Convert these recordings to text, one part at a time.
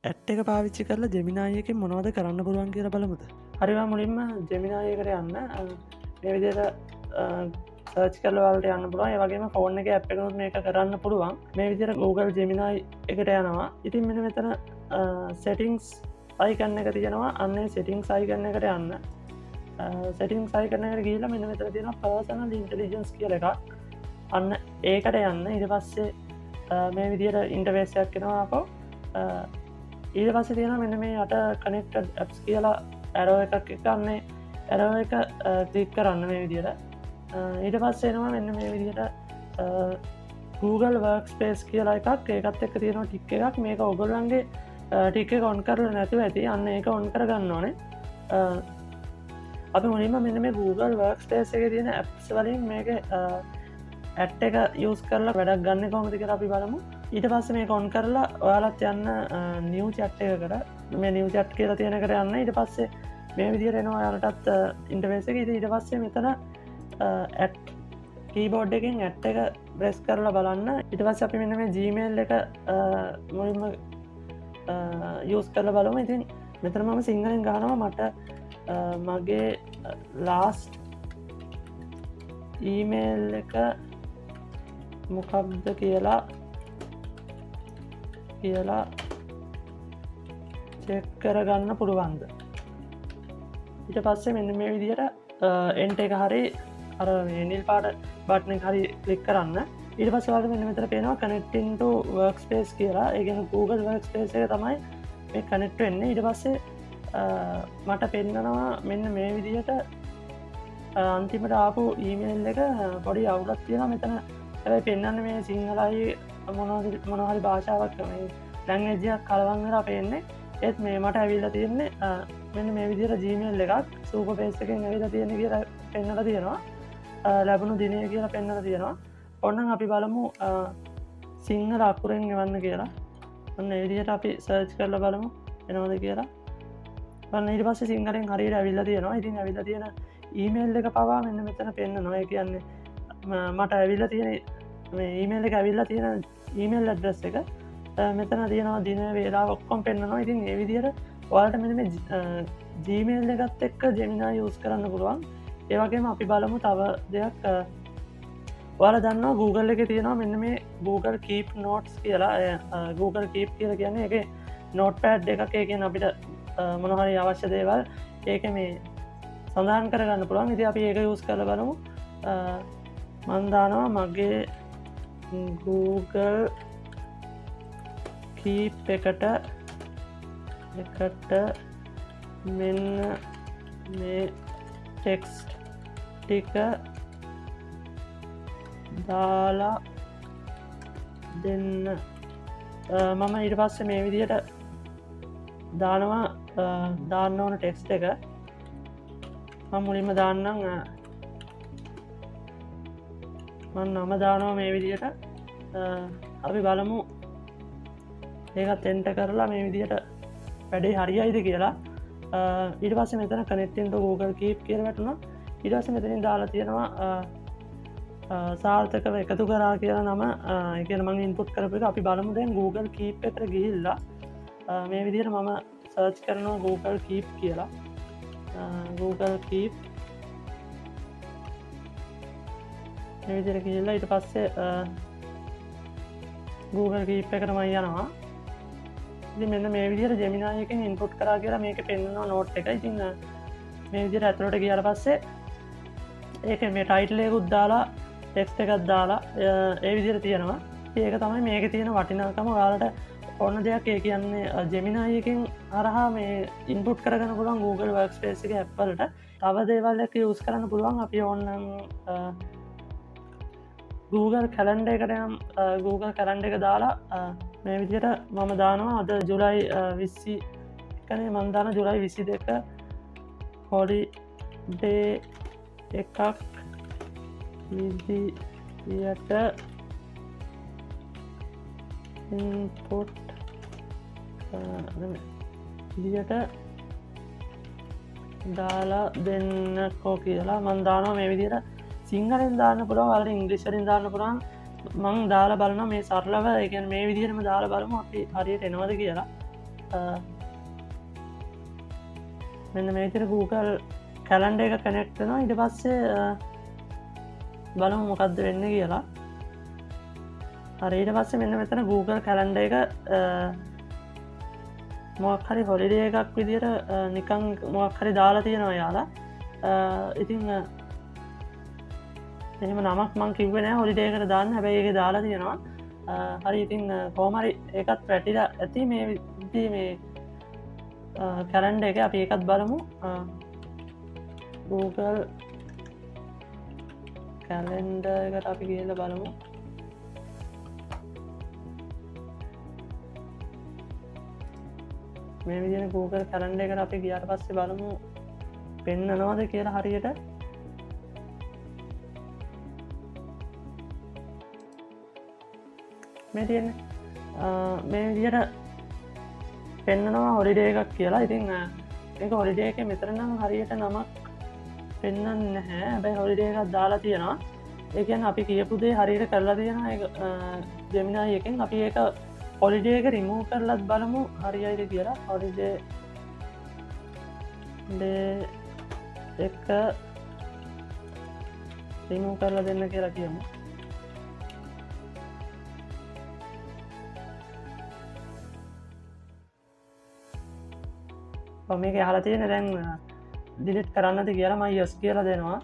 ඇට් එක පාවිච්චි කරලා ජෙමිනායකින් මොනවද කරන්න පුළුවන් කියල බලමුද. හරිවා මුලින්ම ජෙමිනායකට යන්න මේ විදියට සර්ච් කරලවලට යන්න පුළුවන් ඒවගේම ෆෝන් එක ඇ් එකනුත් මේක කරන්න පුළුවන් මේ විදිර Google ජෙමිනායි එකට යනවා ඉතින් මෙන මෙතන සෙටිංස් අයි කරන්න එක තියෙනවා අන්නේ සෙටිං සයි කරන එකට යන්න සෙටිං සයි කරනකට කියලා මෙන මෙතර තියෙන පර්සනල් ඉන්ටලිජන්ස් කියල එක අන්න ඒකට යන්න ඉට පස්සේ මේ විදියට ඉන්ටවේශයක් කෙනවා අපෝ ඊට පස්ස තියෙන මෙන්න මේ යට කනෙක්ට ඇ්ස් කියලා ඇරෝ එකක් එකන්නේ ඇරෝ එක ක්ලික් කරන්න මේ විදියට ඊට පස්සෙනවා මෙන්න මේ විදියට Google වර්ක්ස්පේස් කියලා එකක් ඒකත් එක්ක තියෙනවා ටික් එකක් මේක ඔගොල්ලන්ගේ ටික කොන් කරල නැතුව ඇති අන්න ඒක ඔන් කරගන්න ඕනේ අපි මුලින්ම මෙන්න මේ Google වර්ක්ස්පේස් එක තියෙන ඇප්ස් වලින් මේක ඇට් එක යස් කරලා වැඩක් ගන්න කොමති කර අපි බලමු ඊට පස්ස මේ කොන් කරලා ඔයාලත් යන්න නිව් චට්ටයකට මේ නිව් චට් කියලා තියෙන කර යන්න ඊට පස්සේ මේ විදිරෙනවා යාලටත් ඉන්ටවේසක ඊට පස්සේ මෙතන ඇට් කීබෝඩ් එකින් ඇට් එක බ්‍රෙස් කරලා බලන්න ඉට පස්ස අපි මෙන්න මේ ජීමේල් එක මුලින්ම යස් කරල බලම ඉතින් මෙතර මම සිංහලෙන් ගානවා මට මගේ ලාස්ට් ඊමේල් එක මොකක්ද කියලා චෙක් කරගන්න පුළුවන්ද ඊට පස්සේ මෙන්න මේ විදියට එන්ට එක හරි අර නිල් පාට බට්න හරි කලික් කරන්න ඊට පස්සවාට මෙන්න මෙතර පේනවා කනෙක්ටින්ට වර්ක්ස්පේස් කියලා ඒගෙන Google වර්ක්ස්පේස් එක තමයි මේ කනෙක්ට වෙන්න ඊට පස්සේ මට පෙන්න්නනවා මෙන්න මේ විදියට අන්තිමට ආපු ඊමේල් එක පොඩි අවුලත් තියෙන මෙතන ඇැයි පෙන්න්න මේ සිංහලයි මොනහරි භාෂාවක් ලැංගජයක් කලවංගර පේන්නේ ඒත් මේ මට ඇවිල්ල තියෙන්නේ මෙන්න මේ විදිර ජීමේල් එකක් සූප පේස්සකෙන් ඇවිල තියෙන කිය පෙන්නට තියෙනවා ලැබුණු දිනය කියලා පෙන්නට තියෙනවා ඔන්න අපි බලමු සිංහල අකුරෙන් එවන්න කියලා ඔන්න එදියට අපි සර්ච් කරල බලමු එනවද කියලා වන්න ඉට පස්ස සිංහලෙන් හරිට ඇවිල්ල තියෙනවා ඉතින් ඇවිල්ල තියෙන ඊමේල් එක පවා මෙන්න මෙතන පෙන්න්න නොය කියන්නේ මට ඇවිල්ල තියෙන ඊමේල් එක ඇවිල්ල තියෙන ඊමේල් ඇඩ්‍රස් එක මෙතන තියෙනවා දින වේලා ඔක්කොම් පෙන්න්නනවා ඉතින් ඒ විදියට ඔයාලට මෙ ජීමේල් එකත් එක්ක ජෙමිනා යස් කරන්න පුළුවන් ඒවගේම අපි බලමු තව දෙයක් ඔයාල දන්න Google එක තියෙනවා මෙන්න මේ Google කීප් නෝට්ස් කියලා Google කීප් කියල කියන්නේ එක නෝට් පෑඩ් එකක් ඒකෙන් අපිට මොනහරි අවශ්‍ය දේවල් ඒක මේ සඳහන් කරගන්න පුළුවන් ඉති අපි ඒක යස් කර බලමු මන්දානවා මගේ Google කීප් එකට මෙන්න මේ ටෙක්ස් ටික දාලා දෙන්න මම ඉට පස්ස මේ විදියට දානවා දාන්න ඕන ටෙක්ස්ට එක මුලින්ම දාන්නම් නම දානවා මේ විදියට අපි බලමු ඒකත් එන්ට කරලා මේ විදියට වැඩේ හරියිද කියලා ඉට පස්ස මෙතන කනෙක්ටෙන්ට Google කීප් කියරවැටුණ ඉටස මෙතනින් දාලා තියෙනවා සාර්ථකව එකතු කරා කියලා නම එකන මං ඉන්පුට් කරපු අපි බලමු දැන් Google කීප් එකට ගිහිල්ලා මේ විදියට මම සර්ච් කරනවා Google කීප් කියලා Google කීප් විදිර කියල්ලා ඊට පස්සේ Google කීප් එකට මයි යනවා මෙන්න මේ විදිර ජෙමිනායක ඉන්පුට් කරා කියලා මේක පෙන්න්නවා නෝට් එක ඉතින්න මේ විදිර ඇතුළට කියට පස්සේ ඒක මේ ටයිටලයකුත් දාලා ටෙක්ස්ට එකත් දාලා ඒ විදිර තියෙනවා ඒක තමයි මේක තියෙන වටිනාකම ගාලට ඔන්න දෙයක් ඒ කියන්නේ ජෙමිනායකින් අරහා මේ ඉන්පුට් කරගන්න පුළුවන් Google වර්ක්ස්පේස් එක ඇප්වලට තව දේවල් එක යස් කරන්න පුළුවන් අපි ඔන්නන් Google කැලන්ඩ එකටම් Google කැලන්ඩ එක දාලා මේ විදියට මම දානවා අද ජුලයි විස්සි එකනේ මන්දාන ජුලයි විසි දෙක හොලිඩේ එකක් විදියට ඉන්පුට් විදියට දාලා දෙන්නකෝ කියලා මන්දානවා මේ විදියට සිංහලෙන් දාන්න පුළුවන් වලට ඉංග්‍රිසියෙන් දාන්න පුළුවන් මං දාලා බලන මේ සරලව එක මේ විදිහටම දාලා බලමු අපි හරියට එනවද කියලා මෙන්න මේ විදිහට Google කැලෙන්ඩර් එක කනෙක්ට් වෙනවා. ඊට පස්සේ බලමු මොකද්ද වෙන්නේ කියලා. හරි ඊට පස්සේ මෙන්න මෙතන Google කැලෙන්ඩර් එක මොකක් හරි හොලිඩේ එකක් විදිහට නිකන් මොකක් හරි දාලා තියෙනවා යාලා. ඉතින් එහෙම නමක් මං කිව්වේ නෑ හොලිඩේ එකට දාන්න. හැබැයි ඒකේ දාලා තියෙනවා. හරි ඉතින් කොහොම හරි ඒකත් වැටිලා ඇති මේ විදිහේ මේ කැලෙන්ඩර් එක. අපි ඒකත් බලමු. Google කැලෙන්ඩර් එකට අපි ගිහලා බලමු. මේ විදිහට Google කැලෙන්ඩර් එකට අපි ගියාට පස්සේ බලමු පෙන්නනවද කියලා හරියට. මේ තියෙන්නේ මේ විදිහට පෙන්නනවා හොලිඩේ එකක් කියලා. ඉතින් මේක හොලිඩේ එකේ මෙතන නම් හරියට නමක් පෙන්වන්නේ නැහැ. හැබැයි හොලිඩේ එකක් දාලා තියෙනවා. ඒ කියන්නේ අපි කියපු දේ හරියට කරලා තියෙනවා. ඒක Gemini එකෙන් අපි ඒක හොලිඩේ එක රිමූව් කරලත් බලමු හරියයිද කියලා. හොලිඩේ එක රිමූව් කරලා දෙන්න කියලා කියමු. මේක අහලා තියෙන දැන් ඩිලිට් කරන්නද කියලා මම yes කියලා දෙනවා.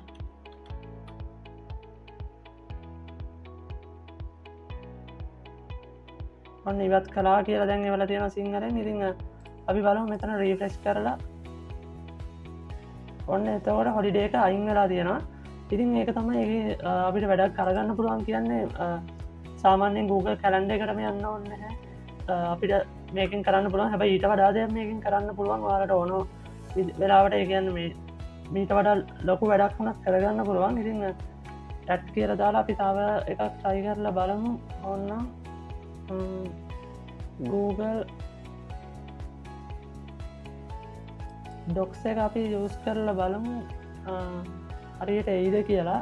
ඔන්න ඉවත් කළා කියලා දැන් එවලා තියෙනවා සිංහලෙන්. ඉතින් අපි බලමු මෙතන රිෆ්‍රෙෂ් කරලා. ඔන්න එතකොට හොලිඩේ එක අයින් වෙලා තියෙනවා. ඉතින් ඒක තමයි ඒකේ අපිට වැඩක් කරගන්න පුළුවන් කියන්නේ. සාමාන්‍යයෙන් Google කැලෙන්ඩර් එකටම යන්න ඕනේ නැහැ. අපිට මේකෙන් කරන්න පුළුවන්. හැබැයි ඊට වඩා දෙයක් මේකෙන් කරන්න පුළුවන්. ඔයාලට ඕන වෙලාවට ඒ කියන්නේ මීට වඩා ලොකු වැඩක් වුණත් කරගන්න පුළුවන්. ඉතින් ඇඩ් කියලා දාලා අපි තව එකක් try කරලා බලමු. ඕනනම් Google Docs එක අපි use කරලා බලමු හරියට එයිද කියලා.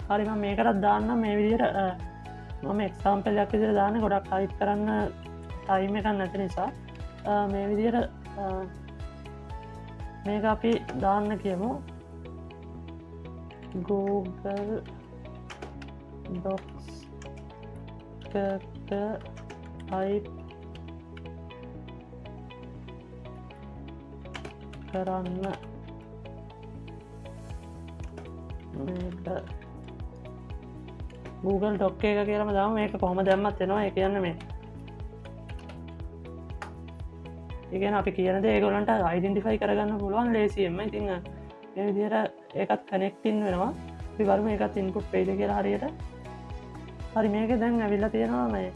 හරි මම මේකටත් දාන්නම් මේ විදිහට. මම එක්සාම්පල් එකක් විදිහට දාන්නේ. ගොඩක් ටයිප් කරන්න ටයිම් එකක් නැති නිසා මේ විදිහට මේක අපි දාන්න කියමු. Google Docs ටයිප් කරන්න මේක Google Doc එක කියලාම දාමු. මේක කොහොම දැම්මත් එනවා. ඒ කියන්නේ මේ ඒ කියන්නේ අපි කියන දේ ඒගොල්ලන්ට අයිඩෙන්ටිෆයි කරගන්න පුළුවන් ලේසියෙන්ම. ඉතින් මේ විදිහට ඒකත් කනෙක්ටින් වෙනවා. අපි බලමු ඒකත් ඉන්පුට් වෙයිද කියලා හරියට. හරි මේක දැන් ඇවිල්ලා තියෙනවා. මේ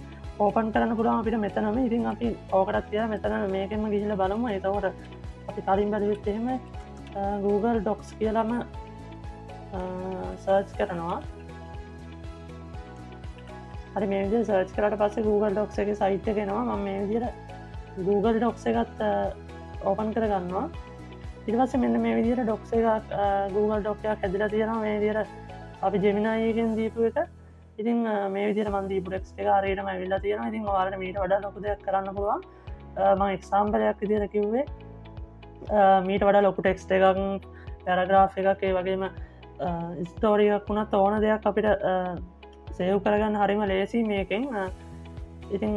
ඕපන් කරන්න පුළුවන් අපිට මෙතනම. ඉතින් අපි ඕකටත් තියලා මෙතන මේකෙන්ම ගිහිල්ලා බලමු. එතකොට අපි කලින් බැලුවෙත් එහෙම Google Docs කියලාම සර්ච් කරනවා. හරි මේ විදිහට සර්ච් කරාට පස්සේ Google Docs එකේ සයිට් එක එනවා. මම මේ විදිහට Google Docs එකත් ඕපන් කරගන්නවා. ඊට පස්සේ මෙන්න මේ විදිහට Docs එකක් Google Docs එකක් ඇදලා තියෙනවා. මේ විදිහට අපි Gemini එකෙන් දීපු එක. ඉතින් මේ විදිහට මම දීපු ටෙක්ස්ට් එක හරියටම ඇවිල්ලා තියෙනවා. ඉතින් ඔයාලට මීට වඩා ලොකු දෙයක් කරන්න පුළුවන්. මම එක්සාම්පල් එකක් විදිහට කිව්වේ මීට වඩා ලොකු ටෙක්ස්ට් එකක් පැරග්‍රාෆ් එකක් ඒ වගේම ස්ටෝරි එකක් වුණත් ඕන දෙයක් අපිට සේව් කරගන්න හරිම ලේසි මේකෙන්. ඉතින්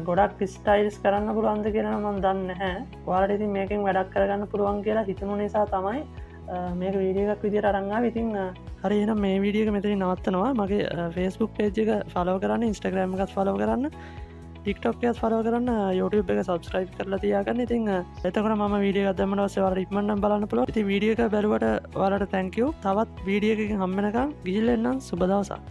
ගොඩක් ස්ටයිල්ස් කරන්න පුළුවන්ද කියලා මම දන්නේ නැහැ. ඔයාලට ඉතින් මේකෙන් වැඩක් කරගන්න පුළුවන් කියලා හිතුණු නිසා තමයි මේක වීඩියෝ එකක් විදිහට අරන් ආවේ. ඉතින් හරි එහෙනම් මේ වීඩියෝ එක මෙතනින් නවත්තනවා. මගේ Facebook page එක follow කරන්න, Instagram එකත් follow කරන්න, TikTok එකත් follow කරන්න, YouTube එක subscribe කරලා තියාගන්න. ඉතින් එතකොට මම වීඩියෝ එකක් දැම්මම පස්සේ ඔයාලට ඉක්මනටම බලන්න පුළුවන්. ඉතින් වීඩියෝ එක බැලුවට ඔයාලට thank you. තවත් වීඩියෝ එකකින් හම්බ වෙනකන් ගිහිල්ලා එන්නම්. සුබ දවසක්.